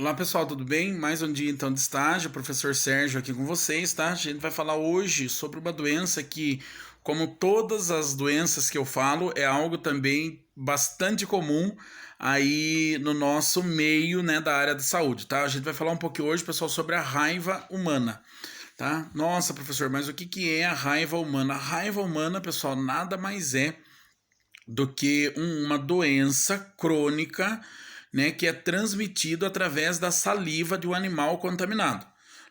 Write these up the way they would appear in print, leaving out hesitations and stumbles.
Olá pessoal, tudo bem? Mais um dia então de estágio, professor Sérgio aqui com vocês, tá? A gente vai falar hoje sobre uma doença que, como todas as doenças que eu falo, é algo também bastante comum aí no nosso meio, né, da área da saúde, tá? A gente vai falar um pouquinho hoje, pessoal, sobre a raiva humana, tá? Nossa, professor, mas o que que é a raiva humana? A raiva humana, pessoal, nada mais é do que uma doença crônica, né, que é transmitido através da saliva de um animal contaminado.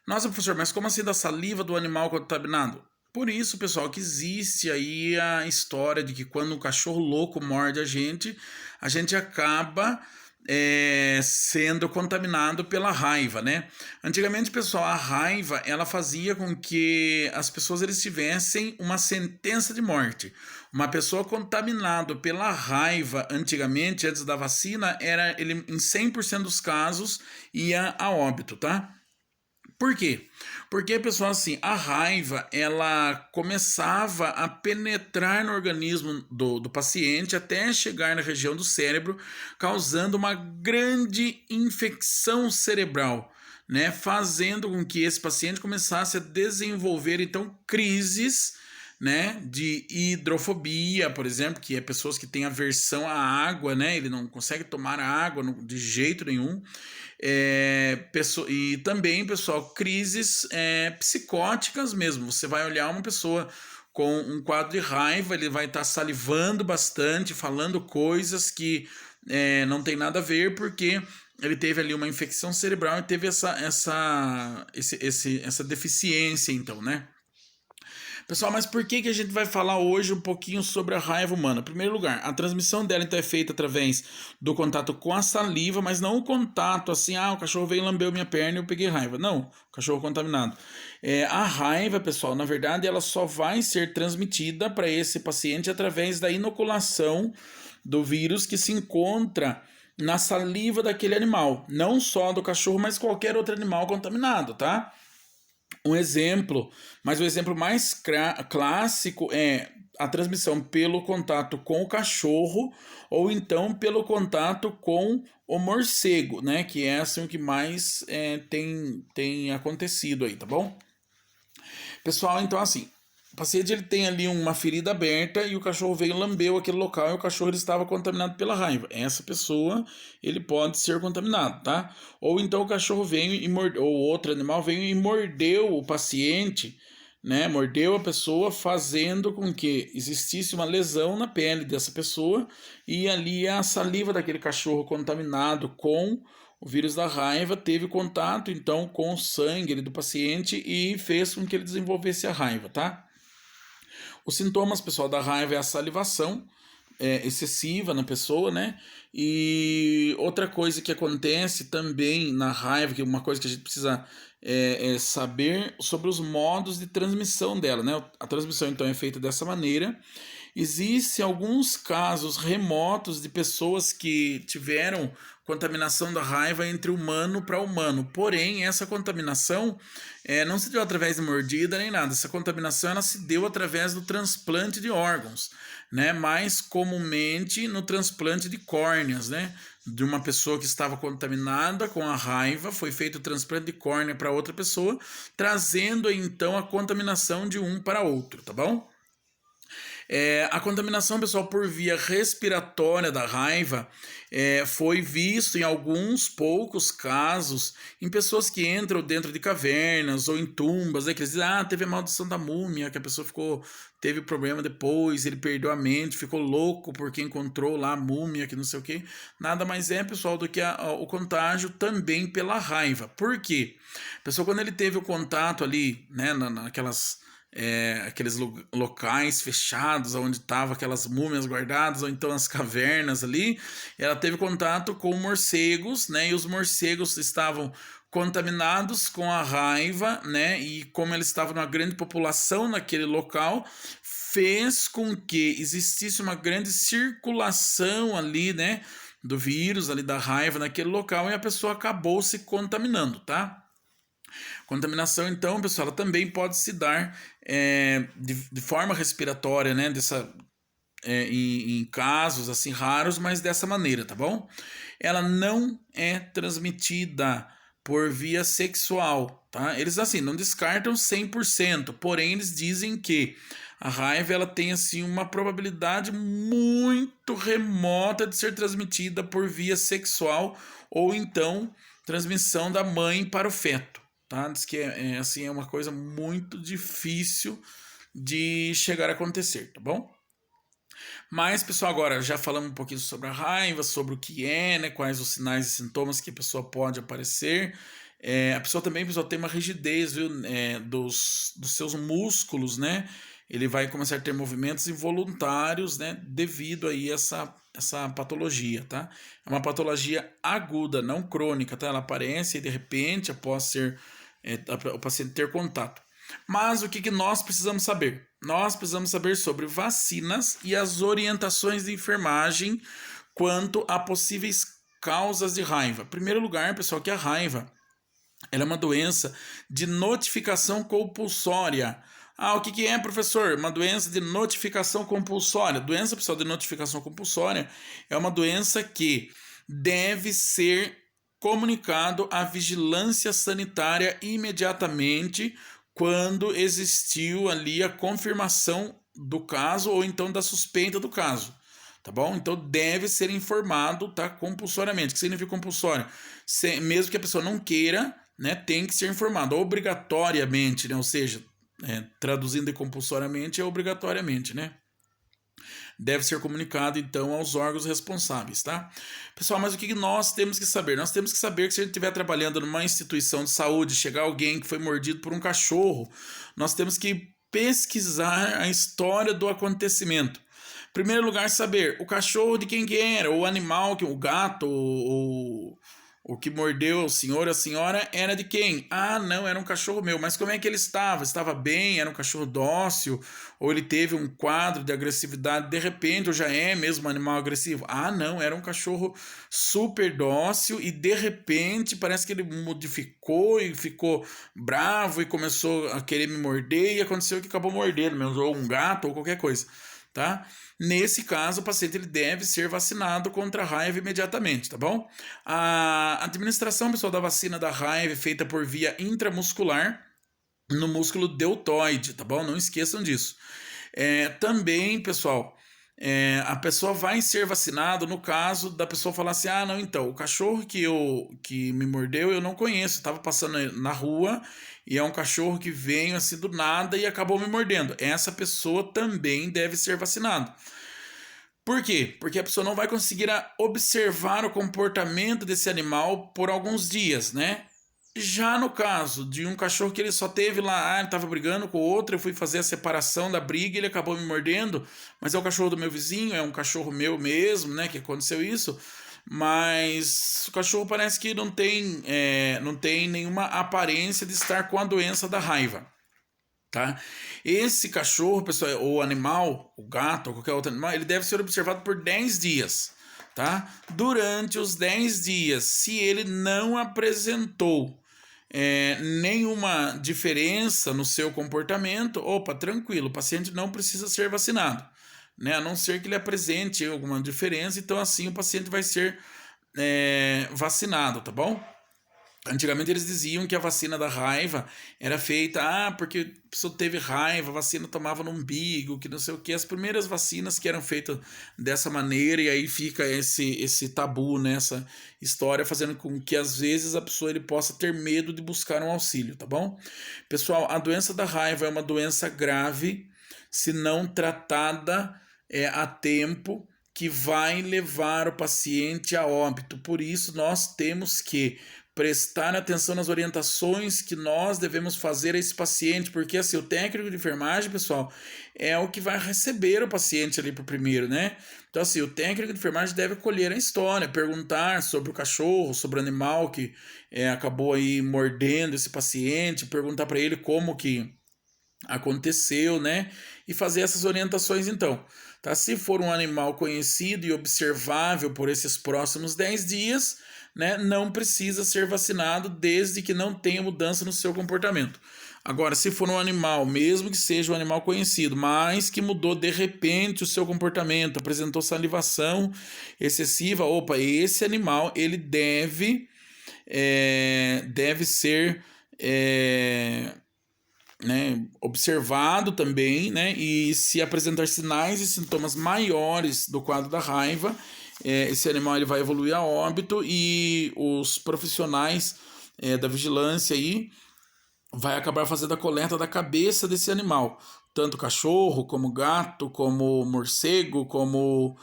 Nossa, professor, mas como assim da saliva do animal contaminado? Por isso, pessoal, que existe aí a história de que quando um cachorro louco morde a gente acaba sendo contaminado pela raiva, né? Antigamente, pessoal, a raiva ela fazia com que as pessoas eles tivessem uma sentença de morte. Uma pessoa contaminada pela raiva antigamente, antes da vacina, era ele em 100% dos casos ia a óbito, tá? Por quê? Porque, pessoal, assim, a raiva, ela começava a penetrar no organismo do paciente até chegar na região do cérebro, causando uma grande infecção cerebral, né? Fazendo com que esse paciente começasse a desenvolver, então, crises, né, de hidrofobia, por exemplo, que é pessoas que têm aversão à água, né? Ele não consegue tomar água de jeito nenhum. E também, pessoal, crises psicóticas mesmo. Você vai olhar uma pessoa com um quadro de raiva, ele vai estar salivando bastante, falando coisas que não tem nada a ver, porque ele teve ali uma infecção cerebral e teve essa deficiência, então, né? Pessoal, mas por que a gente vai falar hoje um pouquinho sobre a raiva humana? Em primeiro lugar, a transmissão dela então é feita através do contato com a saliva, mas não o contato assim, o cachorro veio e lambeu minha perna e eu peguei raiva. Não, o cachorro contaminado. A raiva, pessoal, na verdade, ela só vai ser transmitida para esse paciente através da inoculação do vírus que se encontra na saliva daquele animal. Não só do cachorro, mas qualquer outro animal contaminado, tá? Um exemplo, mas o exemplo mais clássico é a transmissão pelo contato com o cachorro ou então pelo contato com o morcego, né? Que é assim o que mais tem acontecido aí, tá bom? Pessoal, então assim, o paciente ele tem ali uma ferida aberta e o cachorro veio e lambeu aquele local e o cachorro ele estava contaminado pela raiva. Essa pessoa, ele pode ser contaminado, tá? Ou então o cachorro veio e mordeu, ou outro animal veio e mordeu o paciente, né? Mordeu a pessoa, fazendo com que existisse uma lesão na pele dessa pessoa e ali a saliva daquele cachorro contaminado com o vírus da raiva teve contato então com o sangue do paciente e fez com que ele desenvolvesse a raiva, tá? Os sintomas, pessoal, da raiva é a salivação excessiva na pessoa, né? E outra coisa que acontece também na raiva, que é uma coisa que a gente precisa saber sobre os modos de transmissão dela, né? A transmissão então é feita dessa maneira. Existem alguns casos remotos de pessoas que tiveram contaminação da raiva entre humano para humano. Porém, essa contaminação não se deu através de mordida nem nada. Essa contaminação ela se deu através do transplante de órgãos, né? Mais comumente no transplante de córneas, né? De uma pessoa que estava contaminada com a raiva, foi feito o transplante de córnea para outra pessoa, trazendo então a contaminação de um para outro, tá bom? A contaminação, pessoal, por via respiratória da raiva foi visto em alguns poucos casos em pessoas que entram dentro de cavernas ou em tumbas, né, que eles dizem, teve a maldição da múmia, que a pessoa teve problema depois, ele perdeu a mente, ficou louco porque encontrou lá a múmia, que não sei o que. Nada mais é, pessoal, do que o contágio também pela raiva. Por quê? A pessoa, quando ele teve o contato ali, né, aqueles locais fechados onde estavam aquelas múmias guardadas, ou então as cavernas ali, ela teve contato com morcegos, né? E os morcegos estavam contaminados com a raiva, né? E como eles estavam numa grande população naquele local, fez com que existisse uma grande circulação ali, né? Do vírus ali da raiva naquele local e a pessoa acabou se contaminando, tá? Contaminação, então, pessoal, ela também pode se dar de forma respiratória, né? em casos assim raros, mas dessa maneira, tá bom? Ela não é transmitida por via sexual, tá? Eles assim não descartam 100%, porém eles dizem que a raiva ela tem assim uma probabilidade muito remota de ser transmitida por via sexual ou então transmissão da mãe para o feto, tá? Diz que assim é uma coisa muito difícil de chegar a acontecer, tá bom? Mas, pessoal, agora já falamos um pouquinho sobre a raiva, sobre o que é, né? Quais os sinais e sintomas que a pessoa pode aparecer. A pessoa também, pessoal, tem uma rigidez, viu, dos seus músculos, né? Ele vai começar a ter movimentos involuntários, né? Devido aí a essa patologia, tá? É uma patologia aguda, não crônica, tá? Ela aparece de repente após o paciente ter contato. Mas o que nós precisamos saber? Nós precisamos saber sobre vacinas e as orientações de enfermagem quanto a possíveis causas de raiva. Em primeiro lugar, pessoal, que a raiva ela é uma doença de notificação compulsória. Ah, o que é, professor? Uma doença de notificação compulsória. Doença, pessoal, de notificação compulsória é uma doença que deve ser comunicado à vigilância sanitária imediatamente quando existiu ali a confirmação do caso ou então da suspeita do caso. Tá bom? Então deve ser informado, tá? Compulsoriamente. O que significa compulsório? Mesmo que a pessoa não queira, né? Tem que ser informado obrigatoriamente, né? Ou seja, traduzindo compulsoriamente é obrigatoriamente, né? Deve ser comunicado então aos órgãos responsáveis, tá? Pessoal, mas o que nós temos que saber? Nós temos que saber que se a gente estiver trabalhando numa instituição de saúde, chegar alguém que foi mordido por um cachorro, nós temos que pesquisar a história do acontecimento. Em primeiro lugar, saber o cachorro de quem que era, o animal, o gato, o que mordeu o senhor, a senhora, era de quem? Ah, não, era um cachorro meu. Mas como é que ele estava? Estava bem? Era um cachorro dócil? Ou ele teve um quadro de agressividade de repente, ou já é mesmo um animal agressivo? Ah, não, era um cachorro super dócil e de repente parece que ele modificou e ficou bravo e começou a querer me morder e aconteceu que acabou mordendo, mesmo, ou um gato ou qualquer coisa, tá? Nesse caso, o paciente ele deve ser vacinado contra a raiva imediatamente, tá bom? A administração, pessoal, da vacina da raiva é feita por via intramuscular no músculo deltoide, tá bom? Não esqueçam disso. Também, pessoal, a pessoa vai ser vacinada no caso da pessoa falar assim: ah, não, então, o cachorro que me mordeu eu não conheço, estava passando na rua e é um cachorro que veio assim do nada e acabou me mordendo. Essa pessoa também deve ser vacinada. Por quê? Porque a pessoa não vai conseguir observar o comportamento desse animal por alguns dias, né? Já no caso de um cachorro que ele só teve lá, ele estava brigando com o outro, eu fui fazer a separação da briga e ele acabou me mordendo, mas é o cachorro do meu vizinho, é um cachorro meu mesmo, né, que aconteceu isso, mas o cachorro parece que não tem nenhuma aparência de estar com a doença da raiva. Tá? Esse cachorro, pessoal, ou animal, o gato, ou qualquer outro animal, ele deve ser observado por 10 dias, tá? Durante os 10 dias, se ele não apresentou nenhuma diferença no seu comportamento, opa, tranquilo, o paciente não precisa ser vacinado, né? A não ser que ele apresente alguma diferença, então assim o paciente vai ser vacinado, tá bom? Antigamente eles diziam que a vacina da raiva era feita, porque a pessoa teve raiva, a vacina tomava no umbigo, que não sei o que. As primeiras vacinas que eram feitas dessa maneira, e aí fica esse tabu nessa história, fazendo com que às vezes a pessoa ele possa ter medo de buscar um auxílio, tá bom? Pessoal, a doença da raiva é uma doença grave, se não tratada a tempo, que vai levar o paciente a óbito. Por isso, nós temos que prestar atenção nas orientações que nós devemos fazer a esse paciente, porque assim, o técnico de enfermagem, pessoal, é o que vai receber o paciente ali pro primeiro, né? Então assim, o técnico de enfermagem deve colher a história, perguntar sobre o cachorro, sobre o animal que acabou aí mordendo esse paciente, perguntar para ele como que aconteceu, né? E fazer essas orientações então. Tá? Se for um animal conhecido e observável por esses próximos 10 dias, né, não precisa ser vacinado desde que não tenha mudança no seu comportamento. Agora, se for um animal, mesmo que seja um animal conhecido, mas que mudou de repente o seu comportamento, apresentou salivação excessiva, opa, esse animal ele deve ser né, observado também, né, e se apresentar sinais e sintomas maiores do quadro da raiva, esse animal ele vai evoluir a óbito e os profissionais da vigilância aí vai acabar fazendo a coleta da cabeça desse animal, tanto cachorro, como gato, como morcego, como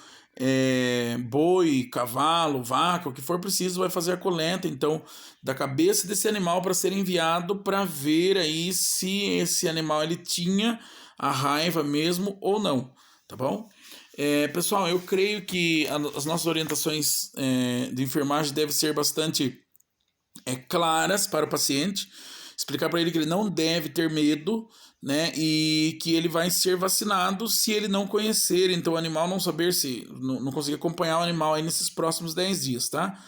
boi, cavalo, vaca, o que for preciso, vai fazer a coleta, então, da cabeça desse animal para ser enviado para ver aí se esse animal ele tinha a raiva mesmo ou não, tá bom? Pessoal, eu creio que as nossas orientações de enfermagem devem ser bastante claras para o paciente, explicar para ele que ele não deve ter medo, né, e que ele vai ser vacinado se ele não conhecer, então o animal não saber se, não conseguir acompanhar o animal aí nesses próximos 10 dias, tá?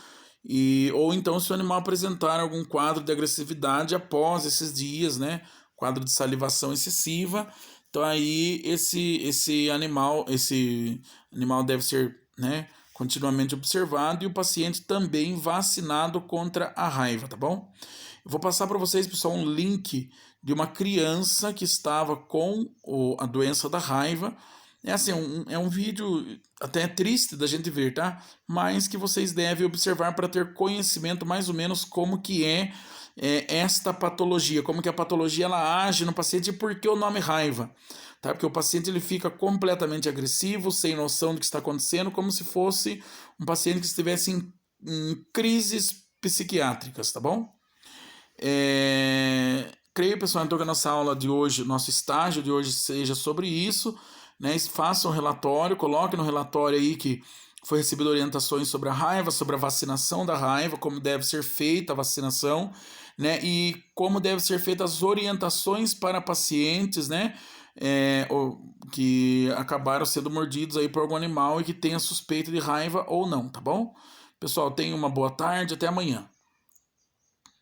Ou então se o animal apresentar algum quadro de agressividade após esses dias, né, quadro de salivação excessiva, então aí esse animal deve ser, né, continuamente observado e o paciente também vacinado contra a raiva, tá bom? Eu vou passar para vocês, pessoal, um link de uma criança que estava com a doença da raiva. É assim, é um vídeo até triste da gente ver, tá? Mas que vocês devem observar para ter conhecimento mais ou menos como que esta patologia, como que a patologia ela age no paciente e por que o nome raiva. Tá? Porque o paciente ele fica completamente agressivo, sem noção do que está acontecendo, como se fosse um paciente que estivesse em crises psiquiátricas, tá bom? Creio, pessoal, então que a nossa aula de hoje, nosso estágio de hoje seja sobre isso, né? Faça um relatório, coloque no relatório aí que foi recebido orientações sobre a raiva, sobre a vacinação da raiva, como deve ser feita a vacinação, né? E como deve ser feitas as orientações para pacientes, né? Que acabaram sendo mordidos aí por algum animal e que tenha suspeita de raiva ou não, tá bom? Pessoal, tenha uma boa tarde, até amanhã.